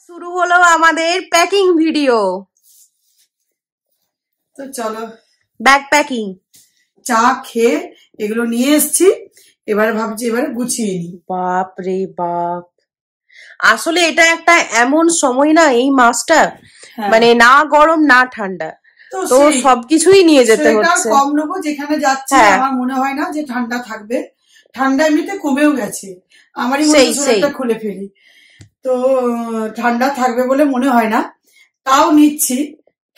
শুরু হলো আমাদের প্যাকিং ভিডিও। তো চলো ব্যাগ প্যাকিং। চা খেয়ে এগুলো নিয়ে এসছি, এবারে ভাবছি এবারে গুছিয়ে নি। বাপ রে বাপ, আসলে এটা একটা এমন সময় না এই মাসটা, মানে না গরম না ঠান্ডা, তো সবকিছুই নিয়ে যেতে হচ্ছে। কম নেবো যেখানে যাচ্ছি, আমার মনে হয় না যে ঠান্ডা থাকবে। ঠান্ডা এমনিতে কমেও গেছে, আমারই সোয়েটারটা খুলে ফেলি, তো ঠান্ডা থাকবে বলে মনে হয় না। তাও নিচ্ছি,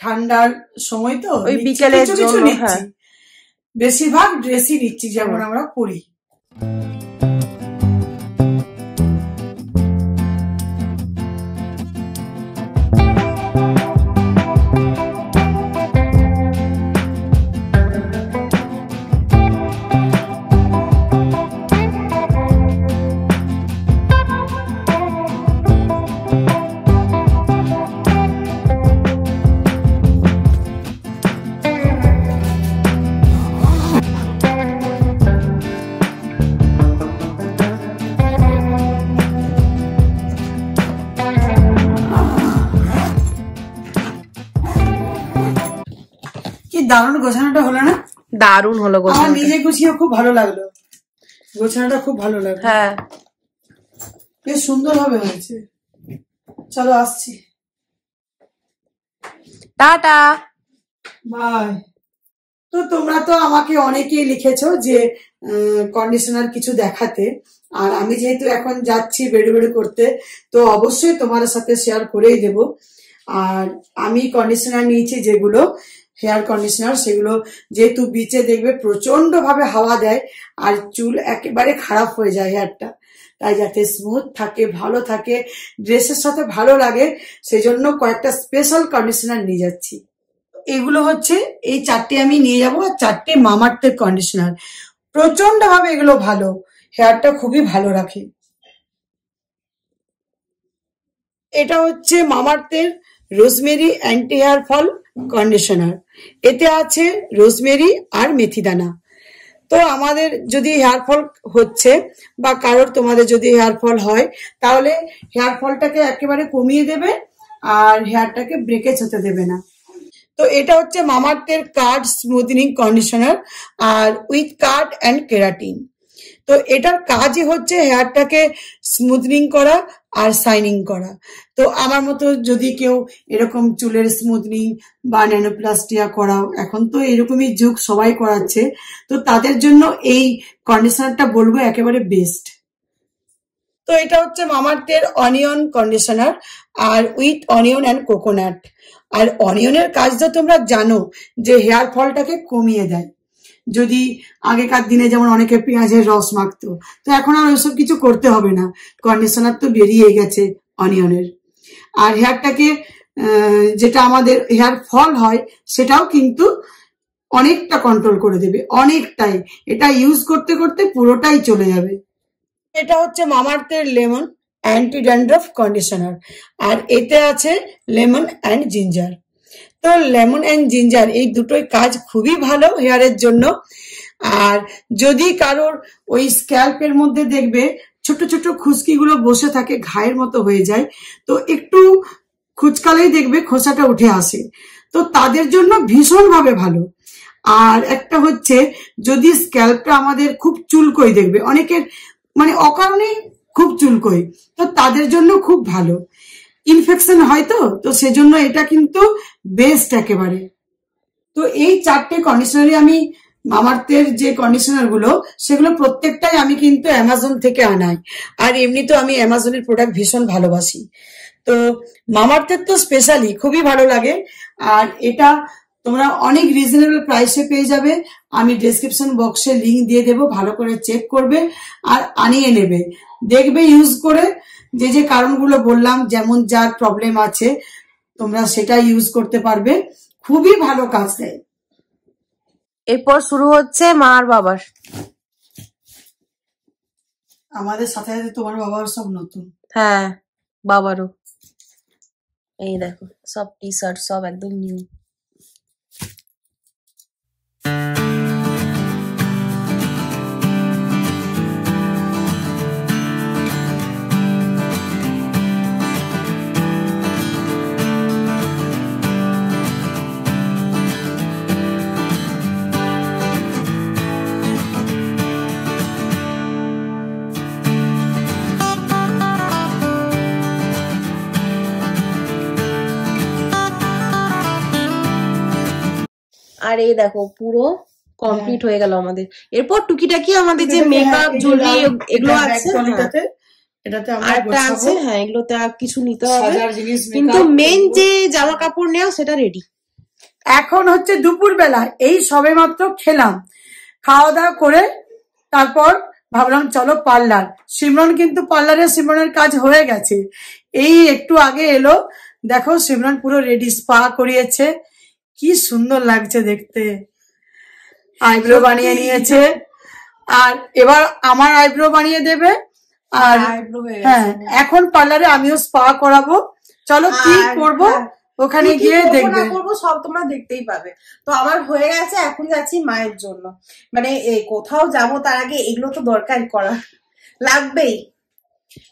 ঠান্ডার সময় তো ওই বিকেলের জন্য নিচ্ছি। বেশিরভাগ ড্রেসই নিচ্ছি যেমন আমরা পরি। দারুণ গোছানোটা হলো না? দারুণ হলো গোছানো, আমার নিজে গুছিয়ে খুব ভালো লাগলো, গোছানোটা খুব ভালো লাগলো। হ্যাঁ বেশ সুন্দর ভাবে হয়েছে। চলো আসছি, টাটা বাই। তো তোমরা তো আমাকে অনেকেই লিখেছো যে কন্ডিশনার কিছু দেখাতে, আর আমি যেহেতু এখন যাচ্ছি বেড়ে বেড়ে করতে, তো অবশ্যই তোমার সাথে শেয়ার করেই দেব। আর আমি কন্ডিশনার নিয়েছি যেগুলো হেয়ার কন্ডিশনার, সেগুলো যেহেতু বিচে দেখবে প্রচন্ড ভাবে হাওয়া দেয় আর চুল একেবারে খারাপ হয়ে যায় হেয়ারটা, তাই যাতে স্মুথ থাকে, ভালো থাকে, ড্রেসের সাথে ভালো লাগে, সেজন্য কয়েকটা স্পেশাল কন্ডিশনার নিয়ে যাচ্ছি। এগুলো হচ্ছে এই চারটে আমি নিয়ে যাবো, আর চারটে মামাআর্থের কন্ডিশনার। প্রচন্ড ভাবে এগুলো ভালো, হেয়ারটা খুবই ভালো রাখে। এটা হচ্ছে মামাআর্থের rosemary anti hair fall conditioner. এতে আছে রোজমেরি আর মেথি দানা। তো আমাদের যদি হেয়ার ফল হচ্ছে বা কারোর তোমাদের যদি হেয়ার ফল হয়, তাহলে হেয়ার ফলটাকে একেবারে কমিয়ে দেবে আর হেয়ারটাকে ব্রেকেজ হতে দেবে না। তো এটা হচ্ছে মামাআর্থের কার্ড স্মুথনিং কন্ডিশনার আর উইথ কার্ড অ্যান্ড কেরাটিন। তো এটার কাজই হচ্ছে হেয়ারটাকে স্মুথনিং করা আর শাইনিং করা। তো আমার মতো যদি কেউ এরকম চুলের স্মুথনিং বা ন্যানোপ্লাস্টিয়া করাও, এখন তো এরকমই যুগ, সবাই করাচ্ছে, তো তাদের জন্য এই কন্ডিশনারটা বলবো একেবারে বেস্ট। তো এটা হচ্ছে মামাআর্থের অনিয়ন কন্ডিশনার আর উইথ অনিয়ন অ্যান্ড কোকোনাট। আর অনিয়নের কাজ তো তোমরা জানো যে হেয়ার ফলটাকে কমিয়ে দেয়। যদি আগেকার দিনে যেমন অনেকে পেঁয়াজের রস মাখতো, তো এখন আর ওইসব কিছু করতে হবে না, কন্ডিশনার তো বেরিয়ে গেছে অনিয়নের। আর হেয়ারটাকে যেটা আমাদের হেয়ার ফল হয় সেটাও কিন্তু অনেকটা কন্ট্রোল করে দেবে, অনেকটাই। এটা ইউজ করতে করতে পুরোটাই চলে যাবে। এটা হচ্ছে মামাআর্থের লেমন অ্যান্টি ড্যান্ড্রফ কন্ডিশনার, আর এতে আছে লেমন অ্যান্ড জিঞ্জার। তো লেমন অ্যান্ড জিঞ্জার এই দুটোই কাজ খুবই ভালো হেয়ারের জন্য। আর যদি কারোর ওই স্ক্যাল্পের মধ্যে দেখবে ছোট ছোট খুশকিগুলো বসে থাকে, ঘায়ের মতো হয়ে যায়, তো একটু খুচকালেই দেখবে খোসাটা উঠে আসে, তো তাদের জন্য ভীষণভাবে ভালো। আর একটা হচ্ছে যদি স্ক্যাল্পটা আমাদের খুব চুলকোই, দেখবে অনেকের মানে অকারণেই খুব চুলকোই, তো তাদের জন্য খুব ভালো। ইনফেকশন হয় তো সেজন্য এটা কিন্তু বেস্ট একেবারে। তো এই চারটে কন্ডিশনারই আমি মামাআর্থের যে কন্ডিশনার গুলো, সেগুলো প্রত্যেকটাই আমি কিন্তু অ্যামাজন থেকে আনাই, আর এমনি তো আমি অ্যামাজনের প্রোডাক্ট ভীষণ ভালোবাসি। তো মামাআর্থের তো স্পেশালি খুবই ভালো লাগে। আর এটা তোমরা অনেক রিজনেবল প্রাইসে পেয়ে যাবে, আমি ডেসক্রিপশন বক্সে লিংক দিয়ে দেবো, ভালো করে চেক করবে আর আনিয়ে নেবে। দেখবে ইউজ করে যে যে কারণগুলো বললাম, যেমন যার প্রবলেম আছে তোমরা সেটা ইউজ করতে পারবে, খুবই ভালো কাজ দেয়। এরপর শুরু হচ্ছে মা আর বাবার। আমাদের সাথে সাথে তোমার বাবার সব নতুন। হ্যাঁ বাবারও, এই দেখো সব টি শার্ট সব একদম নিউ। আর এই দেখো পুরো কমপ্লিট হয়ে গেল আমাদের। এরপর টুকিটাকি আমাদের যে মেকআপ জুয়েলারি এগুলো আছে, এটাতে আরেকটা আছে, হ্যাঁ এগুলোতে আর কিছু নিতে হবে, কিন্তু মেন যে জামা কাপড় নেওয়া সেটা রেডি। এখন হচ্ছে দুপুর বেলা, এই সবে মাত্র খেলাম, খাওয়া দাওয়া করে তারপর ভাবলাম চলো পার্লার। সিমরন কিন্তু পার্লারে সিমরনের কাজ হয়ে গেছে, এই একটু আগে এলো। দেখো সিমরন পুরো রেডি, স্পা করিয়েছে, কি সুন্দর লাগছে দেখতে। আইব্রো বানিয়ে নিয়েছে, আর এবার আমার আইব্রো বানিয়ে দেবে। আর হ্যাঁ এখন পার্লারে আমিও স্পা করাবো, চলো কি করবো ওখানে গিয়ে দেখবে, করবো সব তোমরা দেখতেই পাবে। তো আমার হয়ে গেছে, এখন যাচ্ছি মায়ের জন্য, মানে কোথাও যাবো তার আগে এগুলো তো দরকার করা লাগবেই,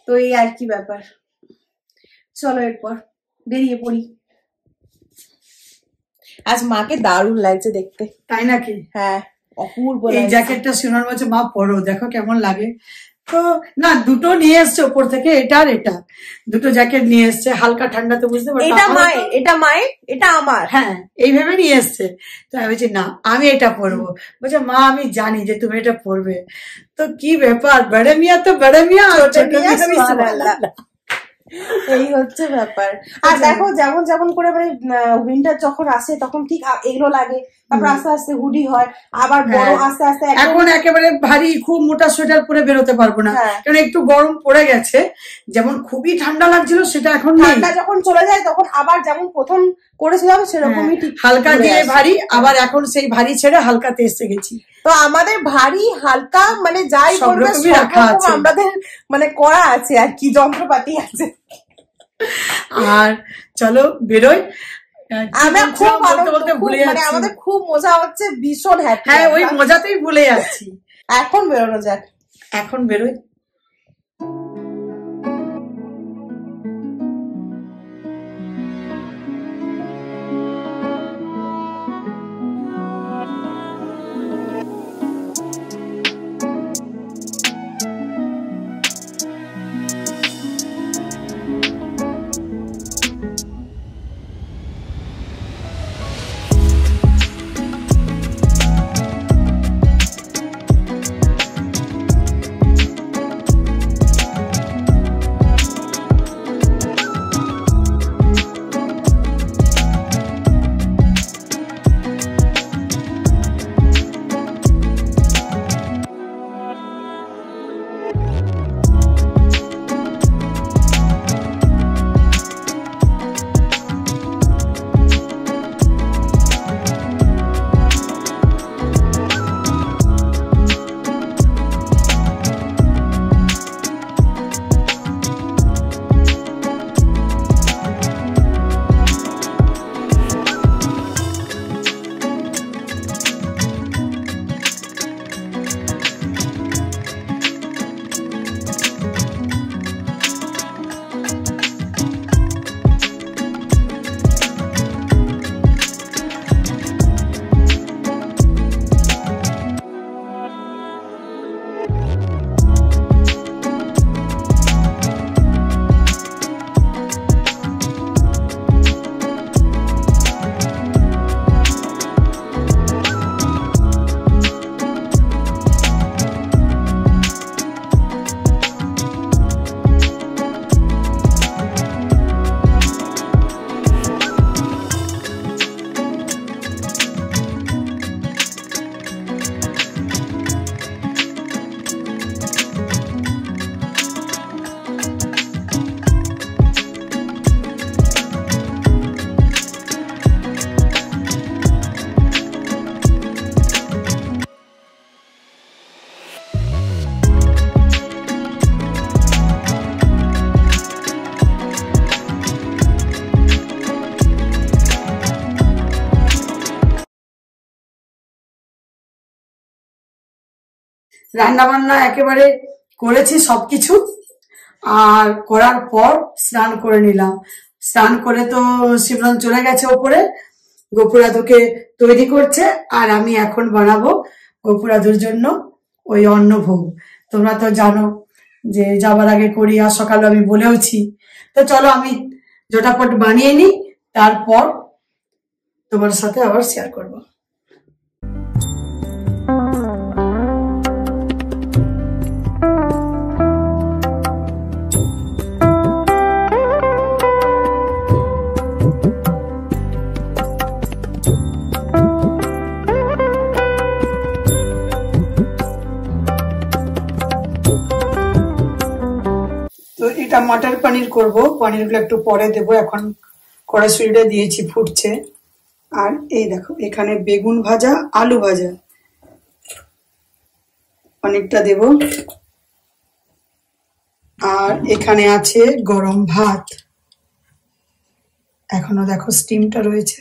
তো এই আর কি ব্যাপার। চলো এরপর বেরিয়ে পড়ি। আজ মাকে দারুণ লাগছে দেখতে। তাই নাকি? হ্যাঁ অপূর্ব। এই জ্যাকেটটা সিমরন বলছে মা পরো, দেখো কেমন লাগে। তো না দুটো নিয়ে এসছে ওপর থেকে, এটা আর এটা, দুটো জ্যাকেট নিয়ে এসছে, হালকা ঠান্ডাতে বুঝতে পারছো। এটা মায়ের, এটা মায়ের, এটা আমার, হ্যাঁ এইভাবে নিয়ে এসছে। তো আমি বলছি না আমি এটা পরবো, বলছে মা আমি জানি যে তুমি এটা পরবে। তো কি ব্যাপার, বড় মিয়া তো বড় মিয়া, এই হচ্ছে ব্যাপার। আর দেখো যেমন যেমন করে মানে উইন্টার যখন আসে তখন ঠিক এগুলো লাগে, তারপর আস্তে আস্তে হুডি হয়, আবার বড় আস্তে আস্তে। এখন একেবারে ভারী খুব মোটা সোয়েটার পরে বেরোতে পারবো না, কারণ একটু গরম পড়ে গেছে। যেমন খুবই ঠান্ডা লাগছিল সেটা এখন ঠান্ডা যখন চলে যায় তখন আবার যেমন প্রথম করেছিলাম সেরকমই ঠিক হালকা দিয়ে ভারী, আবার এখন সেই ভারী ছেড়ে হালকাতে এসে গেছি। তো আমাদের ভারী হালকা মানে যাই বলবে আমাদের মানে করা আছে আর কি, যন্ত্রপাতি আছে। আর চলো বেরোই, আমরা খুব মানে আমাদের খুব মজা হচ্ছে, ভীষণ হ্যাপি। হ্যাঁ ওই মজাতেই ভুলে যাচ্ছি। এখন বেরোনো যাক, এখন বেরোই। রান্না বান্না একেবারে করেছি সবকিছু, আর করার পর স্নান করে নিলাম। স্নান করে তো সিমরন চলে গেছে ওপরে, গোপুরাধুকে তৈরি করছে, আর আমি এখন বানাবো গোপুরাধুর জন্য ওই অন্নভোগ। তোমরা তো জানো যে যাবার আগে করি, আর সকালে আমি বলেওছি। তো চলো আমি ঝটাপট বানিয়ে নিই, তারপর তোমার সাথে আবার শেয়ার করবো। মটর পনির করব, পনিরগুলো একটু পরে দেবো, এখন কড়াইশুটিটা দিয়েছি, ফুটছে। আর এই দেখো এখানে বেগুন ভাজা, আলু ভাজা, পনিরটা দেব। আর এখানে আছে গরম ভাত, এখনো দেখো স্টিমটা রয়েছে।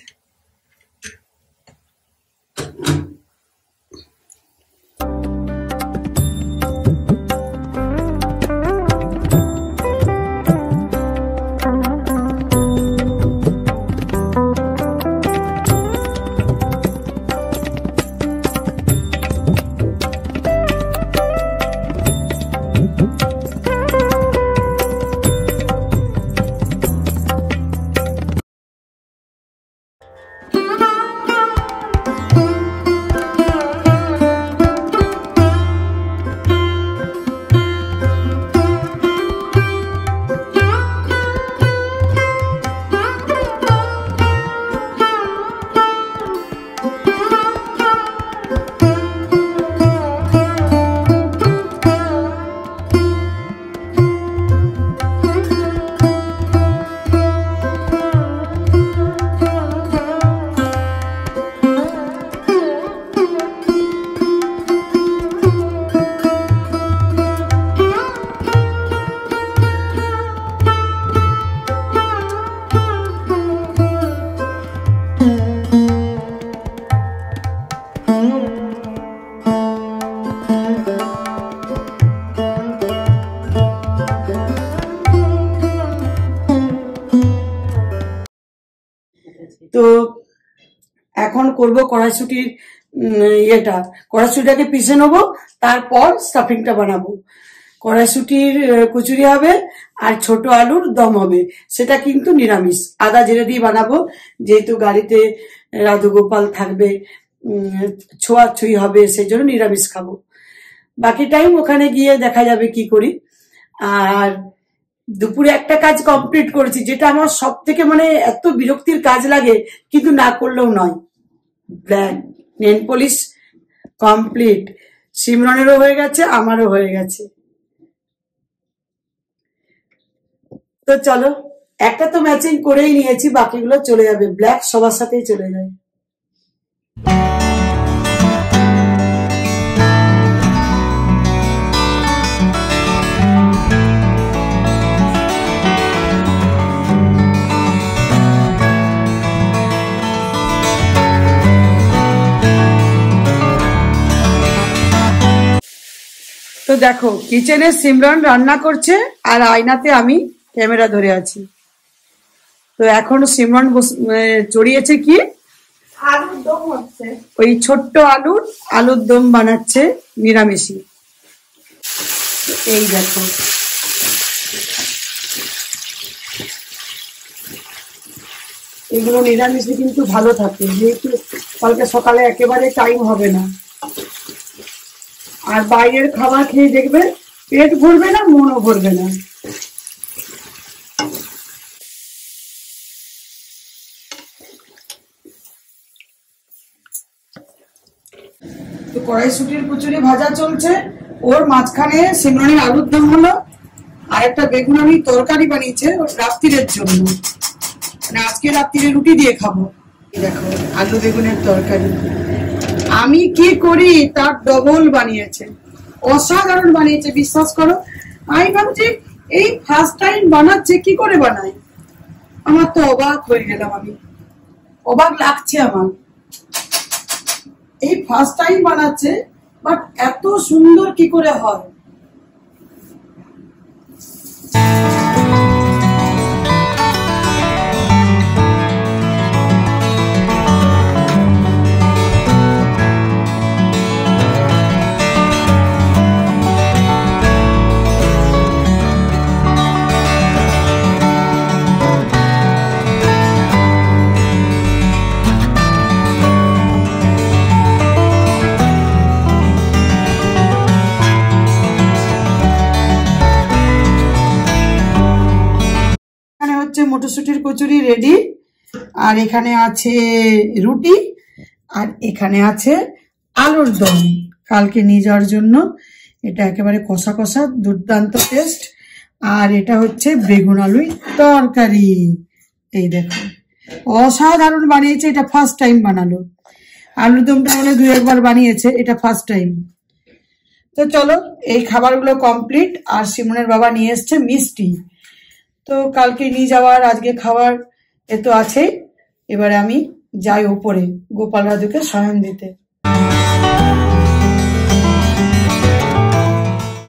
তো এখন করব কড়াইশুটির কড়াইশুটিটাকে পিষে নেবো, তারপর স্টাফিংটা বানাবো। কড়াইশুটির কচুরি হবে আর ছোট আলুর দম হবে, সেটা কিন্তু নিরামিষ, আদা জিরে দিয়ে বানাবো, যেহেতু গাড়িতে রাধুগোপাল থাকবে, ছোঁয়াছুঁই হবে, সেই জন্য নিরামিষ খাবো। বাকি টাইম ওখানে গিয়ে দেখা যাবে কি করি। আর দুপুরে একটা কাজ কমপ্লিট করেছি, যেটা আমার সব থেকে মানে এত বিরক্তির কাজ লাগে, কিন্তু না করলেও নয়। নেল পলিশ কমপ্লিট, সিমরনেরও হয়ে গেছে, আমারও হয়ে গেছে। তো চলো, একটা তো ম্যাচিং করেই নিয়েছি, বাকিগুলো চলে যাবে, ব্ল্যাক সবার সাথেই চলে যায়। তো দেখো কিচেনে সিমরন রান্না করছে আর আয়নাতে আমি ক্যামেরা ধরে আছি। তো এখন সিমরন চড়িয়েছে কি, আলুর দম হচ্ছে, ওই ছোট্ট আলুর দম বানাচ্ছে নিরামিষি। এই দেখো এগুলো নিরামিষে কিন্তু ভালো থাকে, যেহেতু কালকে সকালে একেবারে টাইম হবে না। আর বাইরের খাবার খেয়ে দেখবে পেট ভরবে না, মনও ভরবে না। তো কড়াইশুটির কচুরি ভাজা চলছে, ওর মাঝখানে সিমরনের আলুর দম হলো, আর একটা বেগুন আমি তরকারি বানিয়েছে ওর রাত্রিরের জন্য, মানে আজকে রাত্রিরে রুটি দিয়ে খাবো। দেখো আলু বেগুনের তরকারি, আমি কি করি তার ডবল বানিয়েছে, অসাধারণ বানিয়েছে, বিশ্বাস করো। আমি ভাবছি এই ফার্স্ট টাইম বানাচ্ছে, কি করে বানায়, আমার তো অবাক হয়ে গেলাম, আমি অবাক লাগছে আমার, এই ফার্স্ট টাইম বানাচ্ছে, বাট এত সুন্দর কি করে হয়। মটরশুটির কচুরি রেডি, আর এখানে আছে রুটি, আর এখানে আছে আলুর দম কালকে নিয়ে যাওয়ার জন্য। এটা একেবারে কষা কষা দুর্দান্ত টেস্ট, আর এটা হচ্ছে বেগুন আলুই তরকারি। এই দেখো, অসাধারণ বানিয়েছে, এটা ফার্স্ট টাইম বানালো। আলুর দমটা মানে 2-1 বার বানিয়েছে, এটা ফার্স্ট টাইম। তো চলো, এই খাবারগুলো কমপ্লিট। আর সিমনের বাবা নিয়ে এসছে মিষ্টি, তো কালকে নিয়ে যাওয়ার আজকে খাবার এ তো আছে। এবারে আমি যাই উপরে গোপাল দাদুকে শয়ন দিতে।